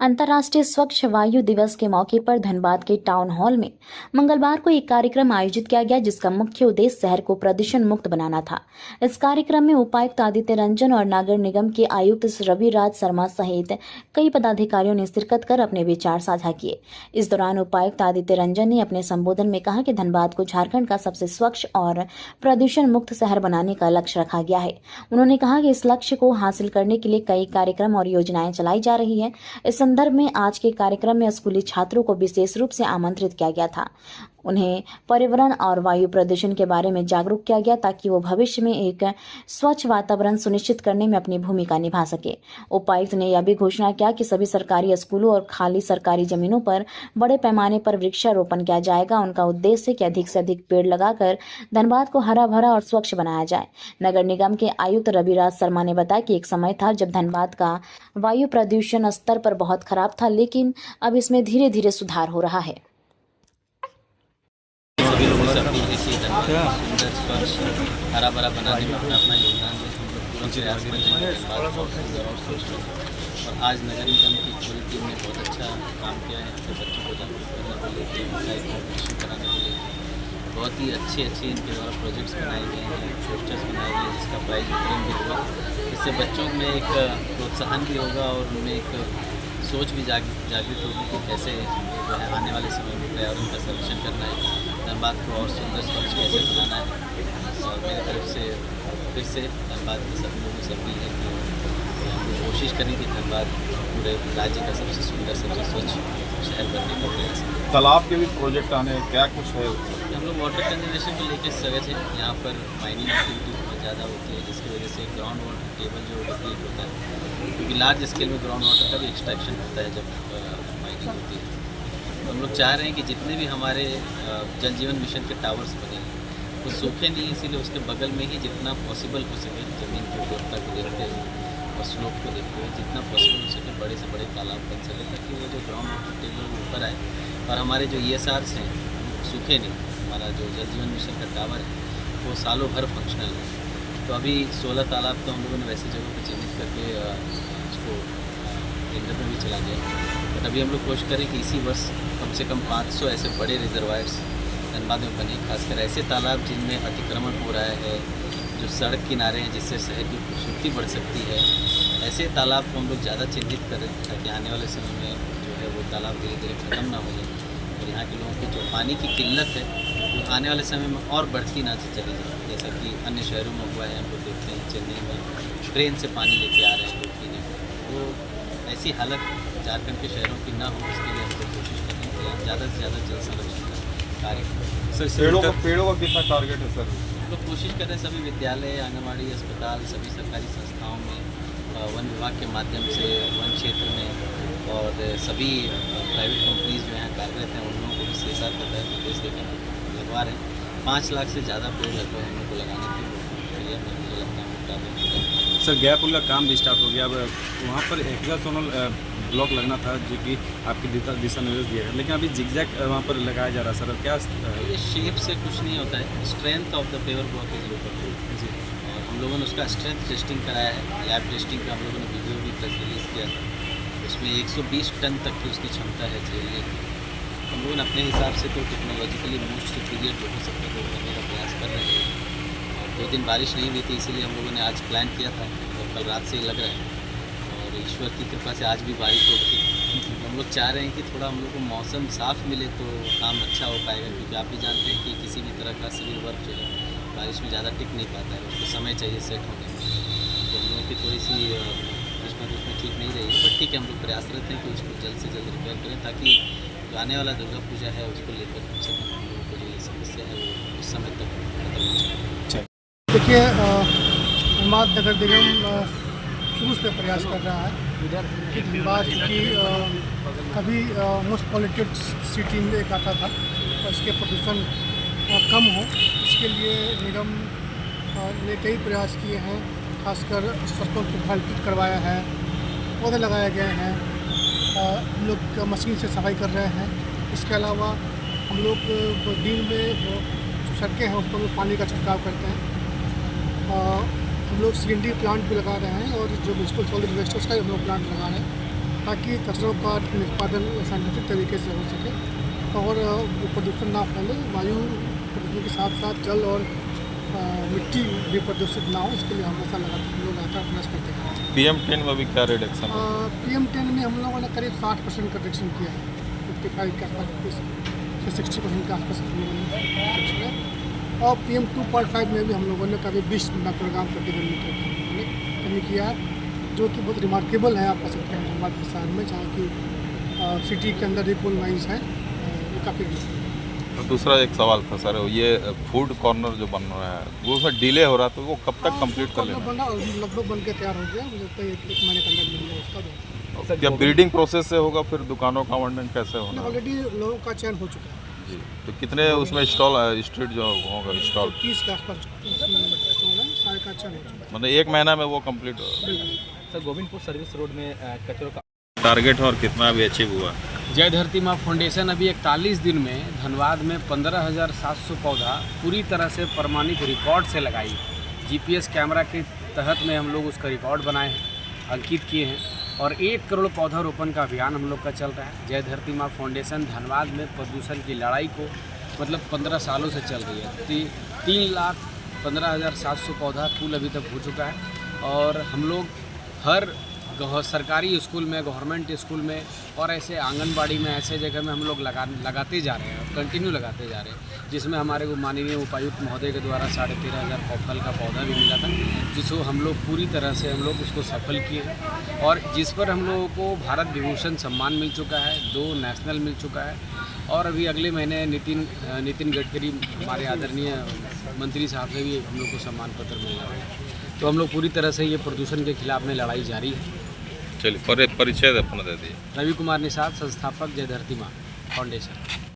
अंतर्राष्ट्रीय स्वच्छ वायु दिवस के मौके पर धनबाद के टाउन हॉल में मंगलवार को एक कार्यक्रम आयोजित किया गया, जिसका मुख्य उद्देश्य शहर को प्रदूषण मुक्त बनाना था। इस कार्यक्रम में उपायुक्त आदित्य रंजन और नगर निगम के आयुक्त रविराज शर्मा सहित कई पदाधिकारियों ने शिरकत कर अपने विचार साझा किए। इस दौरान उपायुक्त आदित्य रंजन ने अपने संबोधन में कहा कि धनबाद को झारखंड का सबसे स्वच्छ और प्रदूषण मुक्त शहर बनाने का लक्ष्य रखा गया है। उन्होंने कहा कि इस लक्ष्य को हासिल करने के लिए कई कार्यक्रम और योजनाएं चलाई जा रही है। इस संदर्भ में आज के कार्यक्रम में स्कूली छात्रों को विशेष रूप से आमंत्रित किया गया था। उन्हें पर्यावरण और वायु प्रदूषण के बारे में जागरूक किया गया, ताकि वो भविष्य में एक स्वच्छ वातावरण सुनिश्चित करने में अपनी भूमिका निभा सके। उपायुक्त ने यह भी घोषणा किया कि सभी सरकारी स्कूलों और खाली सरकारी जमीनों पर बड़े पैमाने पर वृक्षारोपण किया जाएगा। उनका उद्देश्य है कि अधिक से अधिक पेड़ लगाकर धनबाद को हरा भरा और स्वच्छ बनाया जाए। नगर निगम के आयुक्त रविराज शर्मा ने बताया कि एक समय था जब धनबाद का वायु प्रदूषण स्तर पर बहुत खराब था, लेकिन अब इसमें धीरे धीरे सुधार हो रहा है। सभी लोगों से अपील की थी सुंदर स्वच्छ हरा भरा बनाने में अपना योगदान दें। हम लोग पूरा प्रयास कर रहे हैं धनबाद और सुंदर और स्वच्छ हो। और आज नगर निगम की पूरी टीम ने बहुत अच्छा काम किया है। अपने बच्चों को जागरूक करने को लेकर, उनका कॉम्पिटिशन कराने को लेकर बहुत ही अच्छे इनके द्वारा प्रोजेक्ट्स बनाए गए हैं, पोस्टर्स बनाए गए हैं, जिसका प्राइज वितरण भी हुआ। इससे बच्चों में एक प्रोत्साहन भी होगा और उनमें एक सोच भी जागृत होगी कि कैसे जो है आने वाले समय में पर्यावरण का संरक्षण करना है, धनबाद को और सुंदर स्वच्छ कैसे बनाना है। और मेरी तरफ से फिर से धनबाद के सभी लोगों से अपील है कि हम लोग कोशिश करें कि धनबाद पूरे राज्य का सबसे सुंदर सबसे स्वच्छ शहर बनने का प्रयास करें। तालाब के भी प्रोजेक्ट आने क्या कुछ है? हम लोग वाटर कंजर्वेशन को लेकर सजग है। यहाँ पर माइनिंग एक्टिविटी बहुत ज़्यादा होती है, जिसकी वजह से ग्राउंड वाटर टेबल जो डिप्लीट होता है, क्योंकि लार्ज स्केल में ग्राउंड वाटर का भी एक्सट्रैक्शन होता है जब माइनिंग होती है। तो हम लोग चाह रहे हैं कि जितने भी हमारे जल जीवन मिशन के टावर्स बने हैं वो सूखे नहीं, इसीलिए उसके बगल में ही जितना पॉसिबल हो सके ज़मीन की उपलब्धता को देखते हुए और स्लोप को देखते हुए जितना पॉसिबल हो सके बड़े से बड़े तालाब बन सके, ताकि वो जो ग्राउंड वाटर टेबल ऊपर आए और हमारे जो ESRs हैं सूखे नहीं। हमारा जो जल जीवन मिशन का टावर है वो सालों भर फंक्शनल है। तो अभी 16 तालाब तो हम लोगों ने वैसी जगहों पर चिन्हित करके उसको टेंडर में भी चला गया। बट अभी हम लोग कोशिश करें कि इसी वर्ष कम से कम 500 ऐसे बड़े रिजर्वायर्स धनबाद में बने, खासकर ऐसे तालाब जिनमें अतिक्रमण हो रहा है, जो सड़क किनारे हैं, जिससे शहर की खूबसूरती बढ़ सकती है। ऐसे तालाब को हम लोग ज़्यादा चिन्हित करें, ताकि आने वाले समय में जो है वो तालाब धीरे धीरे ख़त्म ना हो जाए और यहाँ के लोगों की जो पानी की किल्लत है वो आने वाले समय में और बढ़ती ना चली जाए, जैसा कि अन्य शहरों में हुआ है। हम लोग देखते हैं चेन्नई में ट्रेन से पानी लेके आ रहे हैं लोग पीने को। तो ऐसी हालत झारखंड के शहरों की ना हो, उसके लिए हम लोग कोशिश कर रहे हैं कि ज़्यादा से ज़्यादा जल संरक्षण का कार्य करें। सर पेड़ों का कितना टारगेट है सर? हम लोग कोशिश कर रहे हैं सभी विद्यालय, आंगनबाड़ी, अस्पताल, सभी सरकारी संस्थाओं में वन विभाग के माध्यम से वन क्षेत्र में और सभी प्राइवेट कंपनीज जो यहाँ कार्यरत हैं उन लोगों को भी CSR का निर्देश देकर लगवा रहे हैं। 5 लाख से ज़्यादा पेड़ लगभग हम लोग को लगाने की प्रक्रिया में मुझे लगता है। सर गैपुल का काम भी स्टार्ट हो गया। अब वहाँ पर हेक्सागोनल ब्लॉक लगना था, जो कि आपकी दिशा निर्देश दिया है, लेकिन अभी जिगजैग वहाँ पर लगाया जा रहा है। सर क्या ये शेप से कुछ नहीं होता है, strength of the paver block is local जी। और हम लोगों ने उसका स्ट्रेंथ टेस्टिंग कराया है, लैब टेस्टिंग का हम लोगों ने वीडियो भी प्रेस रिलीज़ किया था। उसमें 120 टन तक की उसकी क्षमता है झेलने की। हम लोगों ने अपने हिसाब से तो टेक्नोलॉजिकली मोस्ट सुपीरियर जो हो सकता है वो करने का प्रयास कर रहे हैं। और 2 दिन बारिश नहीं हुई थी, इसीलिए हम लोगों ने आज प्लान किया था और कल रात से ही लग रहा है और ईश्वर की कृपा से आज भी बारिश हो गई। हम लोग चाह रहे हैं कि थोड़ा हम लोग को मौसम साफ़ मिले तो काम अच्छा हो पाएगा, क्योंकि आप भी जानते हैं कि किसी भी तरह का सिविल वर्क जो है बारिश में ज़्यादा टिक नहीं पाता है, उसको समय चाहिए सेट होने में। तो हम लोगों की थोड़ी सी उसमें ठीक नहीं रही है, बट ठीक है, हम लोग प्रयासरत हैं कि उसको जल्द से जल्द रिपेयर करें, ताकि जो आने वाला दुर्गा पूजा है उसको लेकर कम से कम हम लोगों को जो ये समस्या है वो उस समय तक खत्म हो जाए। देखिए, धनबाद नगर निगम शुरू से प्रयास कर रहा है कि धनबाद की कभी मोस्ट पॉल्यूटेड सिटी में एक आता था और इसके प्रदूषण कम हो, इसके लिए निगम ने कई प्रयास किए हैं। खासकर सड़कों को हाइड्रेट करवाया है, पौधे लगाए गए हैं, हम लोग मशीन से सफाई कर रहे हैं। इसके अलावा हम लोग दिन में जो सड़कें हैं उस पर पानी का छिड़काव करते हैं। हम लोग CND प्लांट भी लगा रहे हैं और जो म्यूनसिपल सॉलिड वेस्ट उसका हम लोग प्लांट लगा रहे हैं। ताकि कचरों का निष्पादन सैनिटाइज तरीके से हो सके और प्रदूषण ना फैले, वायु प्रदूषण के साथ साथ जल और मिट्टी भी प्रदूषित ना हो, इसके लिए हमेशा लगातार प्रयास करते हैं। PM10 में भी क्या रिडक्शन है? PM10 में हम लोगों ने करीब 60% का रिडक्शन किया है, 55 के आसपास से 60% के आसपास हम लोगों ने रिडक्शन है। और PM2.5 में भी हम लोगों ने करीब 20 माइक्रोग्राम प्रति घन मीटर का कमी किया है, जो कि बहुत रिमार्केबल है। आप कह सकते हैं हमारे शहर में, जहाँ की सिटी के अंदर ही कोल माइंस है, ये काफ़ी। तो दूसरा एक सवाल था सर, ये फूड कॉर्नर जो बन रहा है वो उसमें डिले हो रहा है, तो वो कब तक कंप्लीट कर लेना? लगभग बन के तैयार हो गया, मुझे लगता है एक महीने के अंदर मिल जाए उसका। क्या बिल्डिंग प्रोसेस से होगा, फिर दुकानों का आवंटन कैसे होना? ऑलरेडी लोगों का चयन हो चुका है जी, तो कितने उसमें स्टॉल स्ट्रीट जो होगा स्टॉल? 30 के आसपास स्टॉल है, सारे का चयन हो चुका है। मतलब एक महीना में वो कंप्लीट हो? सर, गोविंदपुर सर्विस रोड में कचरों का टारगेट और कितना अभी अचीव हुआ? जय धरती माँ फाउंडेशन अभी 41 दिन में धनबाद में 15,700 पौधा पूरी तरह से प्रमाणित रिकॉर्ड से लगाई। GPS कैमरा के तहत में हम लोग उसका रिकॉर्ड बनाए हैं, अंकित किए हैं, और 1 करोड़ पौधारोपण का अभियान हम लोग का चल रहा है। जय धरती माँ फाउंडेशन धनबाद में प्रदूषण की लड़ाई को मतलब 15 सालों से चल रही है। 3,15,700 पौधा कुल अभी तक हो चुका है, और हम लोग हर सरकारी स्कूल में, गवर्नमेंट स्कूल में और ऐसे आंगनबाड़ी में, ऐसे जगह में हम लोग लगाते जा रहे हैं, कंटिन्यू लगाते जा रहे हैं, जिसमें हमारे को माननीय उपायुक्त महोदय के द्वारा 13,500 फल का पौधा भी मिला था, जिसको हम लोग पूरी तरह से हम लोग उसको सफल किए हैं, और जिस पर हम लोगों को भारत विभूषण सम्मान मिल चुका है, 2 नेशनल मिल चुका है, और अभी अगले महीने नितिन गडकरी हमारे आदरणीय मंत्री साहब से भी हम लोग को सम्मान पत्र मिल रहा है। तो हम लोग पूरी तरह से ये प्रदूषण के खिलाफ में लड़ाई जारी है। चलिए परिचय अपना दे दिए। रवि कुमार निषाद, संस्थापक जय धरती माँ फाउंडेशन।